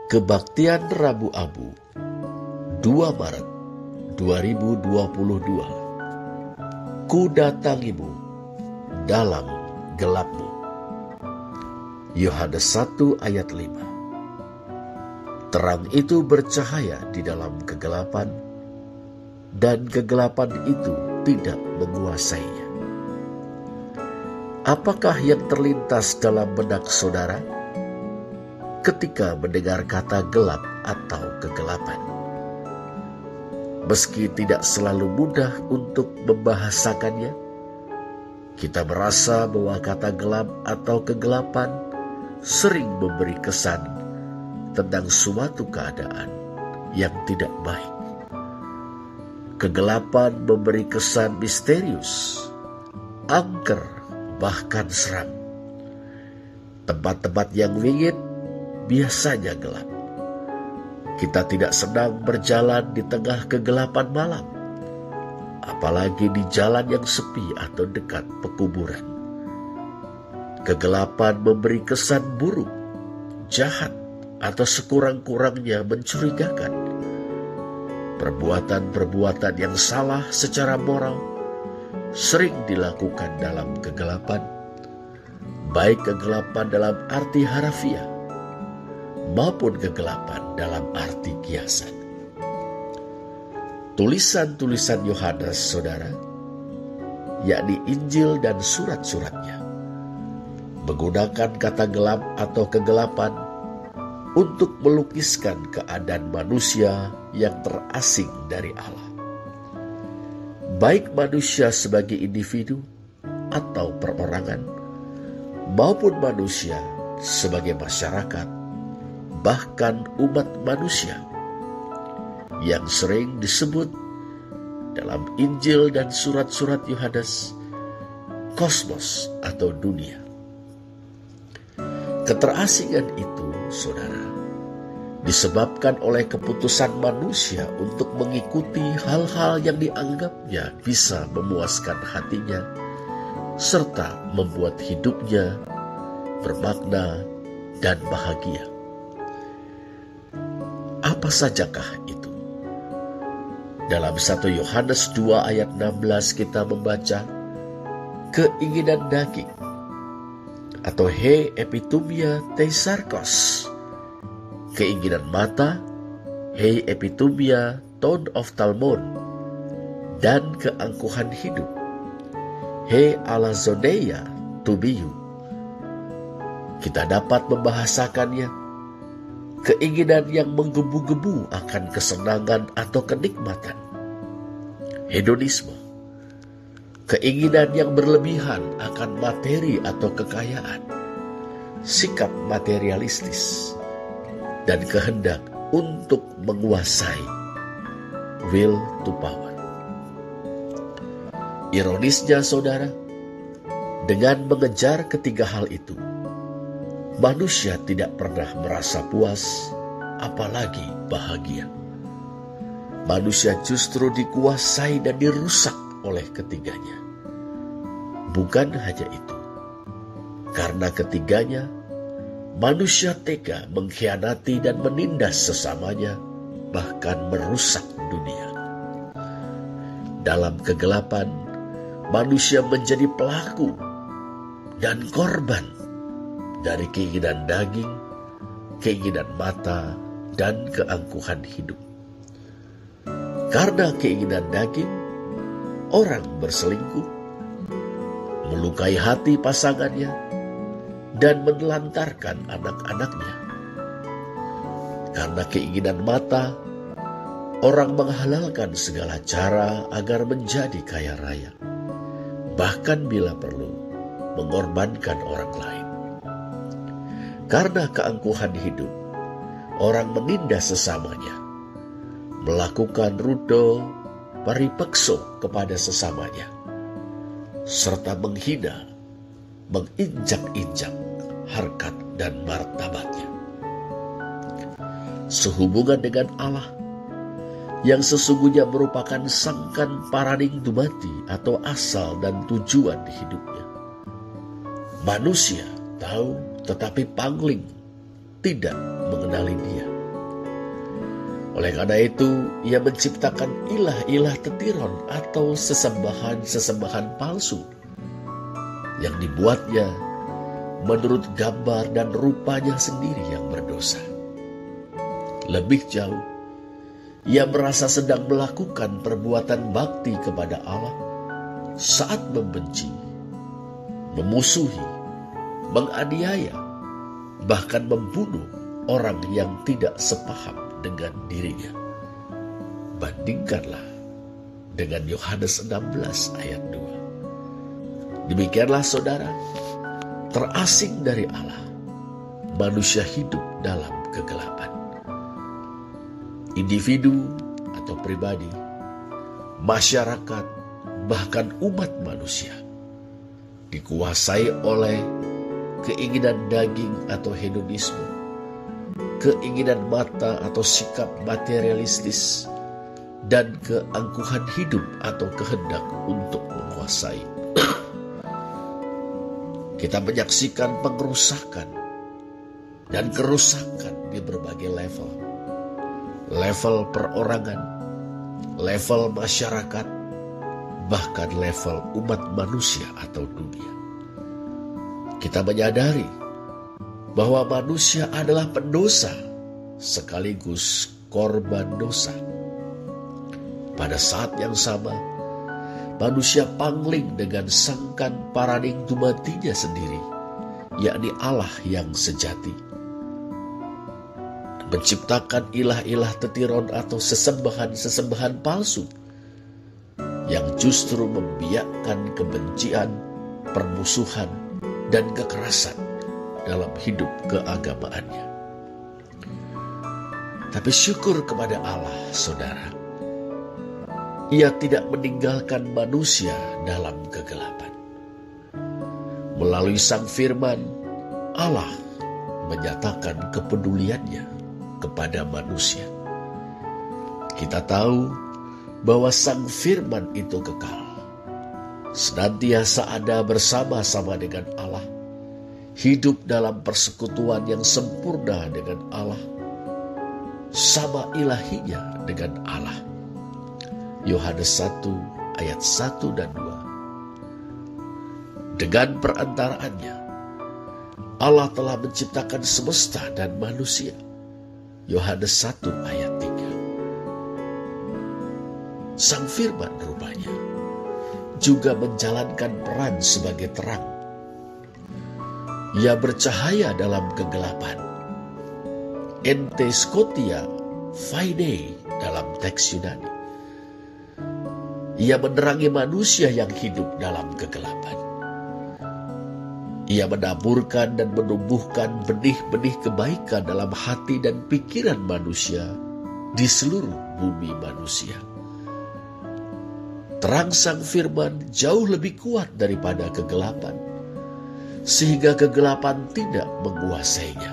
Kebaktian Rabu Abu 2 Maret 2022. Ku datangimu dalam gelapmu. Yohanes 1 ayat 5. Terang itu bercahaya di dalam kegelapan, dan kegelapan itu tidak menguasainya. Apakah yang terlintas dalam benak saudara ketika mendengar kata gelap atau kegelapan? Meski tidak selalu mudah untuk membahasakannya, kita merasa bahwa kata gelap atau kegelapan sering memberi kesan tentang suatu keadaan yang tidak baik. Kegelapan memberi kesan misterius, angker, bahkan seram. Tempat-tempat yang wingit biasanya gelap. Kita tidak senang berjalan di tengah kegelapan malam, apalagi di jalan yang sepi atau dekat pekuburan. Kegelapan memberi kesan buruk, jahat, atau sekurang-kurangnya mencurigakan. Perbuatan-perbuatan yang salah secara moral sering dilakukan dalam kegelapan, baik kegelapan dalam arti harafiah maupun kegelapan dalam arti kiasan. Tulisan-tulisan Yohanes, saudara, yakni Injil dan surat-suratnya, menggunakan kata gelap atau kegelapan untuk melukiskan keadaan manusia yang terasing dari Allah. Baik manusia sebagai individu atau perorangan, maupun manusia sebagai masyarakat, bahkan umat manusia, yang sering disebut dalam Injil dan surat-surat Yohanes kosmos atau dunia. Keterasingan itu, saudara, disebabkan oleh keputusan manusia untuk mengikuti hal-hal yang dianggapnya bisa memuaskan hatinya, serta membuat hidupnya bermakna dan bahagia. Apa sajakah itu? Dalam 1 Yohanes 2 ayat 16 kita membaca, keinginan daging atau he epitumia theisarkos, keinginan mata, he epitumia ton oftalmon, dan keangkuhan hidup, he alazoneia tubiu. Kita dapat membahasakannya, keinginan yang menggebu-gebu akan kesenangan atau kenikmatan, hedonisme, keinginan yang berlebihan akan materi atau kekayaan, sikap materialistis, dan kehendak untuk menguasai, will to power. Ironisnya, saudara, dengan mengejar ketiga hal itu, manusia tidak pernah merasa puas, apalagi bahagia. Manusia justru dikuasai dan dirusak oleh ketiganya. Bukan hanya itu, karena ketiganya, manusia tega mengkhianati dan menindas sesamanya, bahkan merusak dunia. Dalam kegelapan, manusia menjadi pelaku dan korban dari keinginan daging, keinginan mata, dan keangkuhan hidup. Karena keinginan daging, orang berselingkuh, melukai hati pasangannya, dan menelantarkan anak-anaknya. Karena keinginan mata, orang menghalalkan segala cara agar menjadi kaya raya, bahkan bila perlu mengorbankan orang lain. Karena keangkuhan hidup, orang menindas sesamanya, melakukan rudo paripekso kepada sesamanya, serta menghina, menginjak-injak harkat dan martabatnya. Sehubungan dengan Allah, yang sesungguhnya merupakan sangkan paraning dumati atau asal dan tujuan hidupnya. Manusia tahu, tetapi pangling tidak mengenali dia. Oleh karena itu, ia menciptakan ilah-ilah tetiron atau sesembahan-sesembahan palsu yang dibuatnya menurut gambar dan rupanya sendiri yang berdosa. Lebih jauh, ia merasa sedang melakukan perbuatan bakti kepada Allah saat membenci, memusuhi, menganiaya, bahkan membunuh orang yang tidak sepaham dengan dirinya. Bandingkanlah dengan Yohanes 16 ayat 2. Demikianlah saudara, terasing dari Allah, manusia hidup dalam kegelapan. Individu atau pribadi, masyarakat, bahkan umat manusia dikuasai oleh keinginan daging atau hedonisme, keinginan mata atau sikap materialistis, dan keangkuhan hidup atau kehendak untuk menguasai. Kita menyaksikan pengerusakan dan kerusakan di berbagai level. Level perorangan, level masyarakat, bahkan level umat manusia atau dunia. Kita menyadari bahwa manusia adalah pendosa sekaligus korban dosa. Pada saat yang sama, manusia pangling dengan sangkan paraning dumatinya sendiri, yakni Allah yang sejati. Menciptakan ilah-ilah tetiron atau sesembahan-sesembahan palsu yang justru membiakkan kebencian, permusuhan, dan kekerasan dalam hidup keagamaannya. Tapi syukur kepada Allah, saudara, Ia tidak meninggalkan manusia dalam kegelapan. Melalui Sang Firman, Allah menyatakan kepeduliannya kepada manusia. Kita tahu bahwa Sang Firman itu kekal, senantiasa ada bersama-sama dengan Allah, hidup dalam persekutuan yang sempurna dengan Allah, sama ilahinya dengan Allah. Yohanes 1 ayat 1 dan 2. Dengan perantaraannya, Allah telah menciptakan semesta dan manusia. Yohanes 1 ayat 3. Sang Firman rupanya juga menjalankan peran sebagai terang. Ia bercahaya dalam kegelapan. Ente Scotia Fide dalam teks Yunani. Ia menerangi manusia yang hidup dalam kegelapan. Ia menaburkan dan menumbuhkan benih-benih kebaikan dalam hati dan pikiran manusia di seluruh bumi manusia. Terang Sang Firman jauh lebih kuat daripada kegelapan, sehingga kegelapan tidak menguasainya.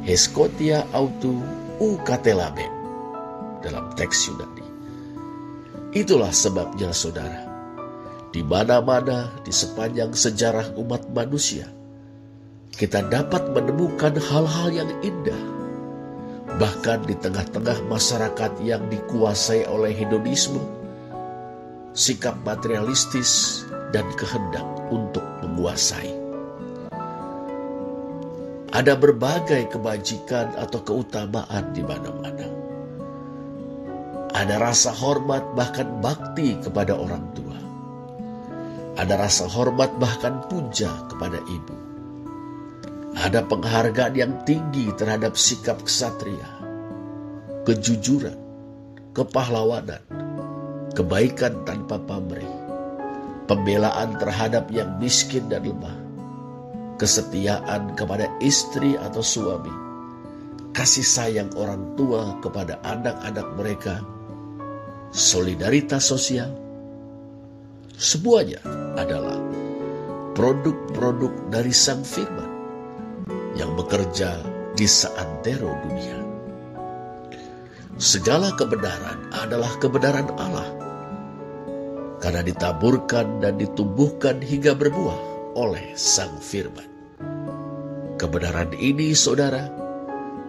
Heskotia autu ukatelaben dalam teks Yunani. Itulah sebabnya saudara, di mana-mana di sepanjang sejarah umat manusia, kita dapat menemukan hal-hal yang indah. Bahkan di tengah-tengah masyarakat yang dikuasai oleh hedonisme, sikap materialistis, dan kehendak untuk menguasai. Ada berbagai kebajikan atau keutamaan di mana-mana. Ada rasa hormat bahkan bakti kepada orang tua. Ada rasa hormat bahkan puja kepada ibu. Ada penghargaan yang tinggi terhadap sikap ksatria, kejujuran, kepahlawanan, kebaikan tanpa pamrih, pembelaan terhadap yang miskin dan lemah, kesetiaan kepada istri atau suami, kasih sayang orang tua kepada anak-anak mereka, solidaritas sosial. Semuanya adalah produk-produk dari Sang Firman yang bekerja di seantero dunia. Segala kebenaran adalah kebenaran Allah, karena ditaburkan dan ditumbuhkan hingga berbuah oleh Sang Firman. Kebenaran ini, saudara,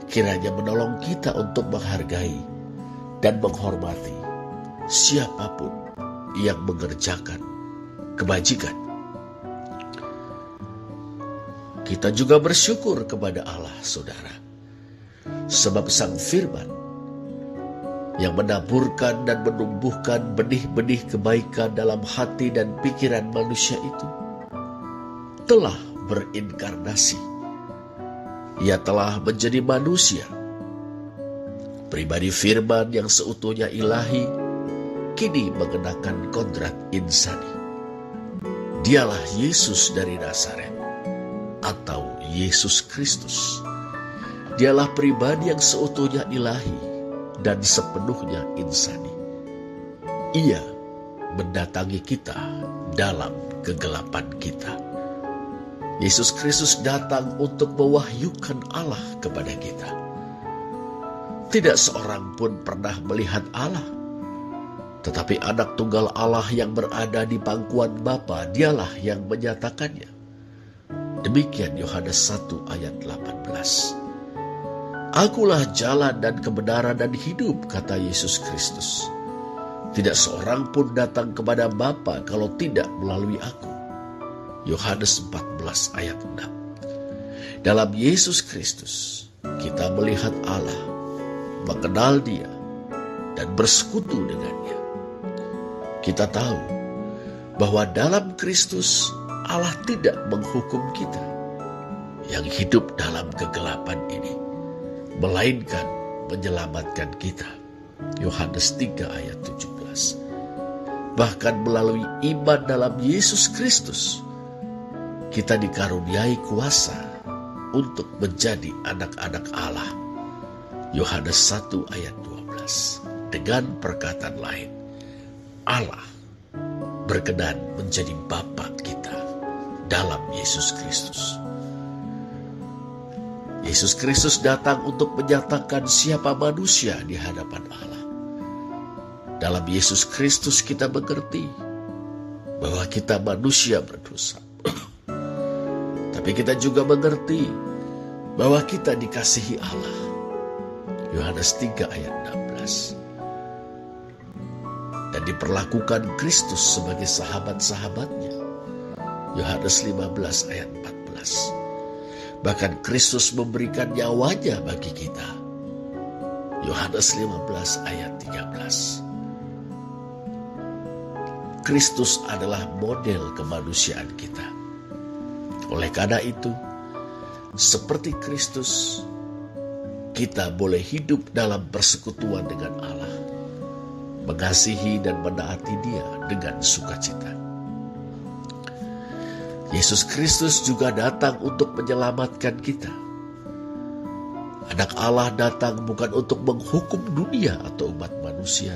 kiranya menolong kita untuk menghargai dan menghormati siapapun yang mengerjakan kebajikan. Kita juga bersyukur kepada Allah, saudara, sebab Sang Firman yang menaburkan dan menumbuhkan benih-benih kebaikan dalam hati dan pikiran manusia itu telah berinkarnasi. Ia telah menjadi manusia. Pribadi Firman yang seutuhnya ilahi kini mengenakan kodrat insani. Dialah Yesus dari Nazaret atau Yesus Kristus. Dialah pribadi yang seutuhnya ilahi dan sepenuhnya insani. Ia mendatangi kita dalam kegelapan kita. Yesus Kristus datang untuk mewahyukan Allah kepada kita. Tidak seorang pun pernah melihat Allah, tetapi anak tunggal Allah yang berada di pangkuan Bapa, dialah yang menyatakannya. Demikian Yohanes 1 ayat 18. Akulah jalan dan kebenaran dan hidup, kata Yesus Kristus. Tidak seorang pun datang kepada Bapa kalau tidak melalui aku. Yohanes 14 ayat 6. Dalam Yesus Kristus, kita melihat Allah, mengenal Dia, dan bersekutu dengannya. Kita tahu bahwa dalam Kristus Allah tidak menghukum kita yang hidup dalam kegelapan ini, melainkan menyelamatkan kita. Yohanes 3 ayat 17. Bahkan melalui iman dalam Yesus Kristus, kita dikaruniai kuasa untuk menjadi anak-anak Allah. Yohanes 1 ayat 12. Dengan perkataan lain, Allah berkenan menjadi Bapa kita dalam Yesus Kristus. Yesus Kristus datang untuk menyatakan siapa manusia di hadapan Allah. Dalam Yesus Kristus kita mengerti bahwa kita manusia berdosa. Tapi kita juga mengerti bahwa kita dikasihi Allah. Yohanes 3 ayat 16. Dan diperlakukan Kristus sebagai sahabat-sahabatnya. Yohanes 15 ayat 14. Bahkan Kristus memberikan nyawanya bagi kita. Yohanes 15 ayat 13. Kristus adalah model kemanusiaan kita. Oleh karena itu, seperti Kristus, kita boleh hidup dalam persekutuan dengan Allah, mengasihi dan menaati Dia dengan sukacita. Yesus Kristus juga datang untuk menyelamatkan kita. Anak Allah datang bukan untuk menghukum dunia atau umat manusia,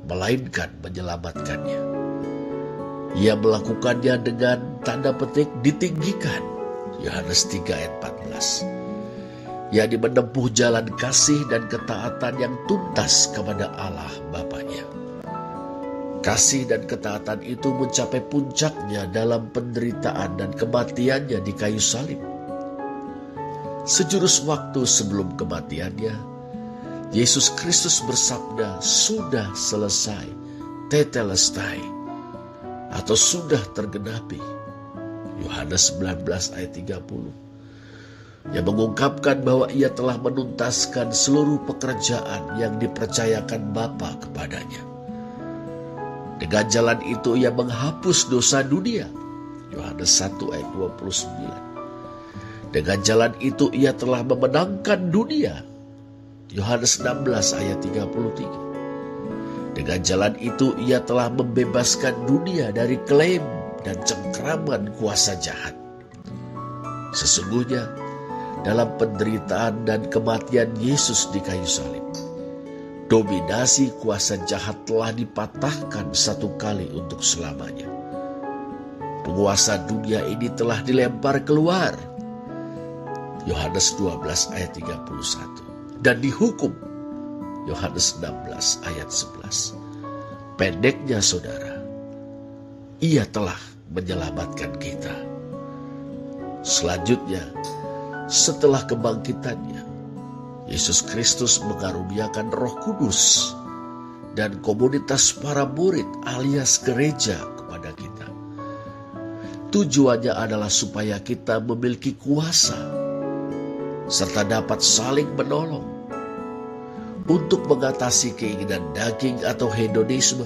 melainkan menyelamatkannya. Ia melakukannya dengan tanda petik ditinggikan. Yohanes 3 ayat 14. Ia menempuh jalan kasih dan ketaatan yang tuntas kepada Allah Bapanya. Kasih dan ketaatan itu mencapai puncaknya dalam penderitaan dan kematiannya di kayu salib. Sejurus waktu sebelum kematiannya, Yesus Kristus bersabda, "Sudah selesai," tetelestai, atau sudah tergenapi. Yohanes 19 ayat 30. Yang mengungkapkan bahwa ia telah menuntaskan seluruh pekerjaan yang dipercayakan Bapa kepadanya. Dengan jalan itu ia menghapus dosa dunia. Yohanes 1 ayat 29. Dengan jalan itu ia telah memenangkan dunia. Yohanes 16 ayat 33. Dengan jalan itu ia telah membebaskan dunia dari klaim dan cengkraman kuasa jahat. Sesungguhnya dalam penderitaan dan kematian Yesus di kayu salib, dominasi kuasa jahat telah dipatahkan satu kali untuk selamanya. Penguasa dunia ini telah dilempar keluar. Yohanes 12 ayat 31. Dan dihukum. Yohanes 16 ayat 11. Pendeknya saudara, ia telah menyelamatkan kita. Selanjutnya, setelah kebangkitannya, Yesus Kristus mengaruniakan Roh Kudus dan komunitas para murid alias gereja kepada kita. Tujuannya adalah supaya kita memiliki kuasa serta dapat saling menolong untuk mengatasi keinginan daging atau hedonisme,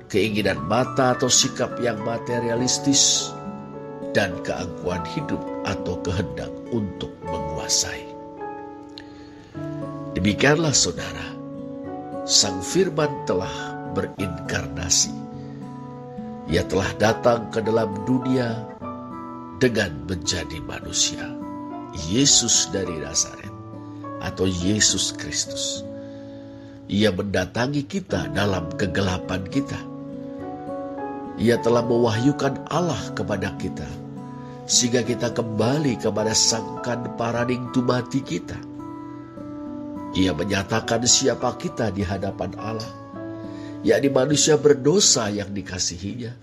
keinginan mata atau sikap yang materialistis, dan keangkuhan hidup atau kehendak untuk menguasai. Demikianlah saudara, Sang Firman telah berinkarnasi. Ia telah datang ke dalam dunia dengan menjadi manusia. Yesus dari Nazaret atau Yesus Kristus. Ia mendatangi kita dalam kegelapan kita. Ia telah mewahyukan Allah kepada kita, sehingga kita kembali kepada sangkan paraning tumati kita. Ia menyatakan siapa kita di hadapan Allah, yakni manusia berdosa yang dikasihinya,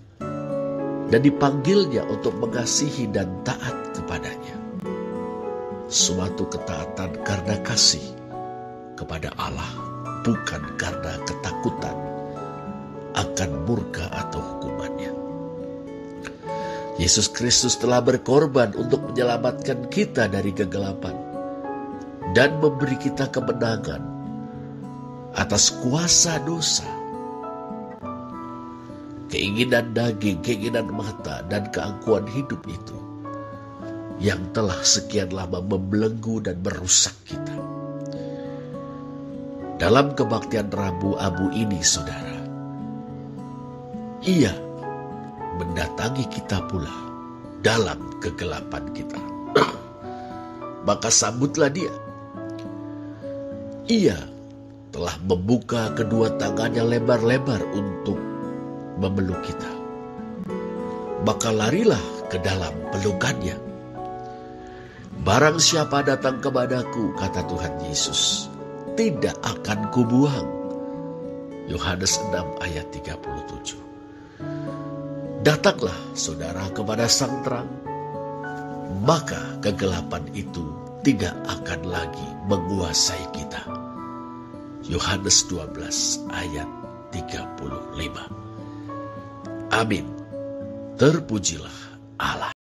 dan dipanggilnya untuk mengasihi dan taat kepadanya. Suatu ketaatan karena kasih kepada Allah, bukan karena ketakutan akan murka atau hukumannya. Yesus Kristus telah berkorban untuk menyelamatkan kita dari kegelapan dan memberi kita kemenangan atas kuasa dosa, keinginan daging, keinginan mata, dan keangkuhan hidup itu yang telah sekian lama membelenggu dan merusak kita. Dalam kebaktian Rabu Abu ini, saudara, Ia mendatangi kita pula dalam kegelapan kita. Maka sambutlah Dia. Ia telah membuka kedua tangannya lebar-lebar untuk memeluk kita. Maka larilah ke dalam pelukannya. Barang siapa datang kepadaku, kata Tuhan Yesus, tidak akan kubuang. Yohanes 6 ayat 37. Datanglah saudara kepada Sang Terang, maka kegelapan itu tidak akan lagi menguasai kita. Yohanes 12 ayat 35. Amin. Terpujilah Allah.